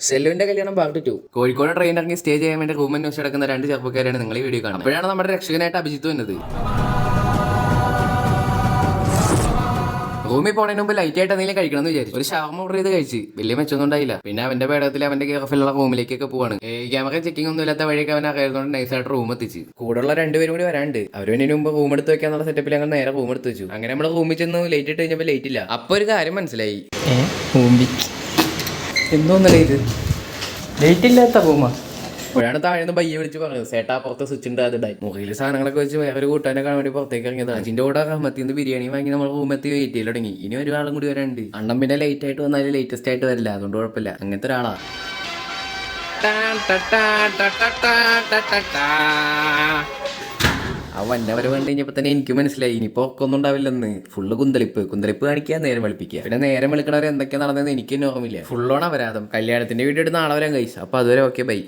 സെല്ലുവിന്റെ കല്യാണം part 2. Kozhikode train ഇറങ്ങി stay ചെയ്യാൻ വേണ്ടി റൂം അന്വേഷിച്ച് നടക്കുന്ന രണ്ട് ചെറുപ്പക്കാരാണ് നിങ്ങൾ ഈ വീഡിയോ കാണുന്നത്. അപ്പോഴാണ് നമ്മുടെ രക്ഷകനായിട്ട് അഭിജിത്ത് വന്നത്. റൂമിൽ പോണതിന് മുമ്പ് ലൈറ്റ് ആയിട്ട് എന്തെങ്കിലും കഴിക്കണം എന്ന് വിചാരിച്ചു. ഒരു ഷവർമ ഓർഡർ ചെയ്ത് കഴിച്ച് വലിയ മെച്ചൊന്നും ഉണ്ടായില്ല. പിന്നെ അവന്റെ പേടത്തിൽ അവന്റെ കെയർഫിലുള്ള റൂമിലേക്കൊക്കെ പോവാണ്. ക്യാമറ ചെക്കിംഗ് ഒന്നും ഇല്ലാത്ത വഴിയൊക്കെ അവൻ അറിയാവുന്നതുകൊണ്ട് നൈസായിട്ട് റൂം എത്തിച്ച്. കൂടെയുള്ള രണ്ടുപേരും കൂടി വരാണ്ട് അവന് മുമ്പ് റൂം എടുത്ത് വെക്കാന്നുള്ള സെറ്റപ്പിൽ ഞങ്ങൾ നേരെ റൂം എടുത്ത് വെച്ചു. അങ്ങനെ നമ്മൾ റൂമിൽ ചെന്ന് ലൈറ്റ് ഇട്ട് കഴിഞ്ഞപ്പോൾ ലൈറ്റ് ഇല്ല. അപ്പൊ ഒരു കാര്യം മനസ്സിലായി, എന്തോന്നല്ലേ ഇത്, ലേറ്റ് ഇല്ലാത്ത റൂമാ. അപ്പോഴാണ് താഴെ പയ്യെ വിളിച്ച് പറഞ്ഞത്, സേട്ടാ പുറത്ത് സ്വിച്ച് ഉണ്ട് അതിടായി. മുറിയിൽ സാധനങ്ങളൊക്കെ വെച്ച് വേറൊരു കൂട്ടാനെ കാണാൻ വേണ്ടി പുറത്തേക്ക് ഇറങ്ങിയത്. അതിന്റെ കൂടെ റഹ്മത്തിന്ന് ബിരിയാണി വാങ്ങി നമ്മൾ റൂമെത്തി വെയിറ്റ് ചെയ്ത് തുടങ്ങി. ഇനി ഒരാളും കൂടി വരാനുണ്ട്. അണ്ണം പിന്നെ ലേറ്റ് ആയിട്ട് വന്നാലും ലേറ്റസ്റ്റ് ആയിട്ട് വരില്ല, അതുകൊണ്ട് കുഴപ്പമില്ല. അങ്ങനത്തെ ഒരാളാ. ആ വന്നവരെ വേണ്ടി കഴിഞ്ഞപ്പോൾ തന്നെ എനിക്ക് മനസ്സിലായി ഇനിയിപ്പോൾ ഒക്കെ ഒന്നും ഉണ്ടാവില്ലെന്ന്. ഫുള്ള് കുന്തളിപ്പ് കാണിക്കുക, നേരം വെളുപ്പിക്കുക. പിന്നെ നേരം വെളുക്കണവരെ എന്തൊക്കെയാ നടന്നതെന്ന് എനിക്ക് തന്നെ ഓർമ്മയില്ല. ഫുള്ളോൺ അപരാധം. കല്യാണത്തിന്റെ വീഡിയോ നാളെ വരാൻ കഴിച്ചു. അപ്പൊ അതുവരെ ഓക്കെ, ബൈ.